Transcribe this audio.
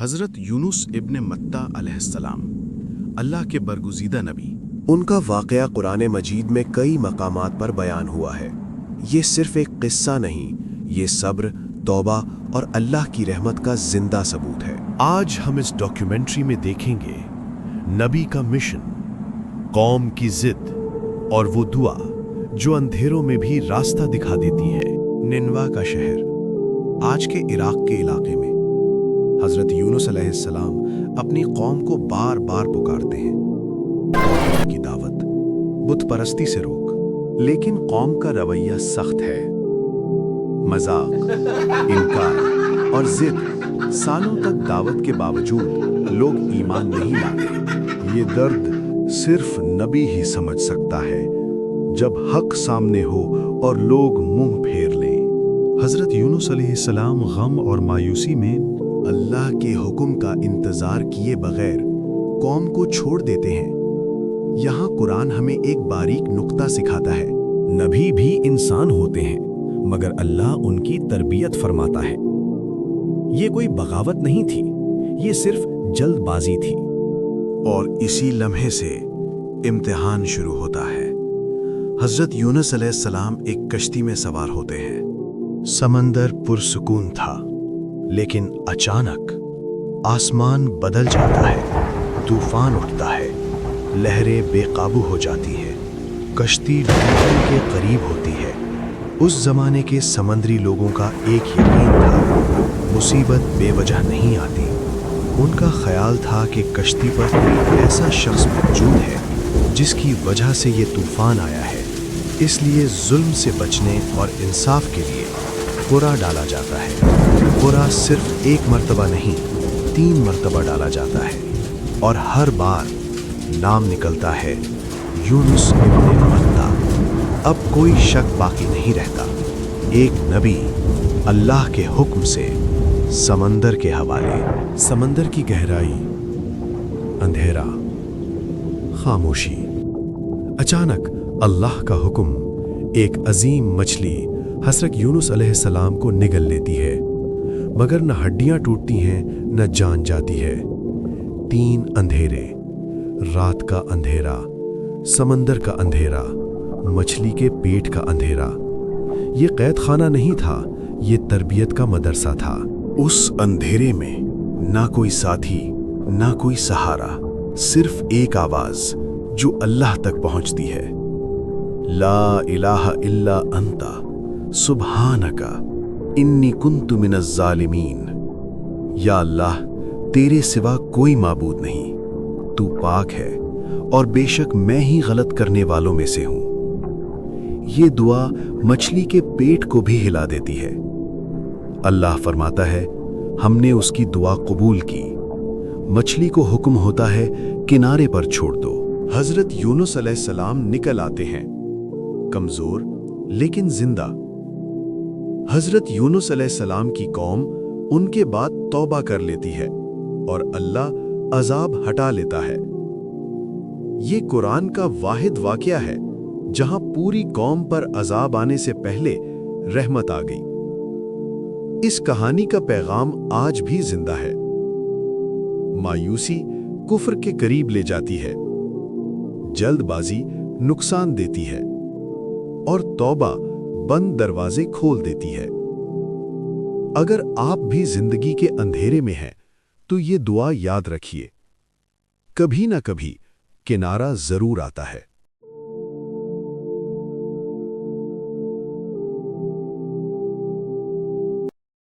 حضرت یونس ابن متہ علیہ السلام اللہ کے برگزیدہ نبی۔ ان کا واقعہ قرآن مجید میں کئی مقامات پر بیان ہوا ہے۔ یہ صرف ایک قصہ نہیں، یہ صبر، توبہ اور اللہ کی رحمت کا زندہ ثبوت ہے۔ آج ہم اس ڈاکیومنٹری میں دیکھیں گے نبی کا مشن، قوم کی ضد اور وہ دعا جو اندھیروں میں بھی راستہ دکھا دیتی ہے۔ نینوا کا شہر آج کے عراق کے علاقے میں حضرت یونس علیہ السلام اپنی قوم کو بار بار پکارتے ہیں، توحید کی دعوت، بت پرستی سے روک، لیکن قوم کا رویہ سخت ہے۔ مذاق، انکار اور ضد۔ سالوں تک دعوت کے باوجود لوگ ایمان نہیں لاتے۔ یہ درد صرف نبی ہی سمجھ سکتا ہے، جب حق سامنے ہو اور لوگ منہ پھیر لیں۔ حضرت یونس علیہ السلام غم اور مایوسی میں اللہ کے حکم کا انتظار کیے بغیر قوم کو چھوڑ دیتے ہیں۔ یہاں قرآن ہمیں ایک باریک نقطہ سکھاتا ہے۔ نبی بھی انسان ہوتے ہیں، مگر اللہ ان کی تربیت فرماتا ہے۔ یہ کوئی بغاوت نہیں تھی، یہ صرف جلد بازی تھی۔ اور اسی لمحے سے امتحان شروع ہوتا ہے۔ حضرت یونس علیہ السلام ایک کشتی میں سوار ہوتے ہیں۔ سمندر پرسکون تھا، لیکن اچانک آسمان بدل جاتا ہے، طوفان اٹھتا ہے، لہریں بے قابو ہو جاتی ہیں، کشتی ڈوبنے کے قریب ہوتی ہے۔ اس زمانے کے سمندری لوگوں کا ایک یقین تھا، مصیبت بے وجہ نہیں آتی۔ ان کا خیال تھا کہ کشتی پر کوئی ایسا شخص موجود ہے جس کی وجہ سے یہ طوفان آیا ہے، اس لیے ظلم سے بچنے اور انصاف کے لیے قرآن ڈالا جاتا ہے۔ قرآن صرف ایک مرتبہ نہیں، 3 مرتبہ ڈالا جاتا ہے، اور ہر بار نام نکلتا ہے یونس ابن متہ۔ اب کوئی شک باقی نہیں رہتا۔ ایک نبی اللہ کے حکم سے سمندر کے حوالے۔ سمندر کی گہرائی، اندھیرا، خاموشی۔ اچانک اللہ کا حکم، ایک عظیم مچھلی حضرت یونس علیہ السلام کو نگل لیتی ہے، مگر نہ ہڈیاں ٹوٹتی ہیں نہ جان جاتی ہے۔ 3 اندھیرے، رات کا اندھیرا، سمندر کا اندھیرا، مچھلی کے پیٹ کا اندھیرا۔ یہ قید خانہ نہیں تھا، یہ تربیت کا مدرسہ تھا۔ اس اندھیرے میں نہ کوئی ساتھی، نہ کوئی سہارا، صرف ایک آواز جو اللہ تک پہنچتی ہے، لا الہ الا انت سبحانک انی کنت من الظالمین۔ یا اللہ، تیرے سوا کوئی معبود نہیں، تو پاک ہے اور بے شک میں ہی غلط کرنے والوں میں سے ہوں۔ یہ دعا مچھلی کے پیٹ کو بھی ہلا دیتی ہے۔ اللہ فرماتا ہے، ہم نے اس کی دعا قبول کی۔ مچھلی کو حکم ہوتا ہے کنارے پر چھوڑ دو۔ حضرت یونس علیہ السلام نکل آتے ہیں، کمزور لیکن زندہ۔ حضرت یونس علیہ السلام کی قوم ان کے بعد توبہ کر لیتی ہے اور اللہ عذاب ہٹا لیتا ہے۔ یہ قرآن کا واحد واقعہ ہے جہاں پوری قوم پر عذاب آنے سے پہلے رحمت آ گئی۔ اس کہانی کا پیغام آج بھی زندہ ہے۔ مایوسی کفر کے قریب لے جاتی ہے، جلد بازی نقصان دیتی ہے، اور توبہ بند دروازے کھول دیتی ہے۔ اگر آپ بھی زندگی کے اندھیرے میں ہیں تو یہ دعا یاد رکھیے، کبھی نہ کبھی کنارہ ضرور آتا ہے۔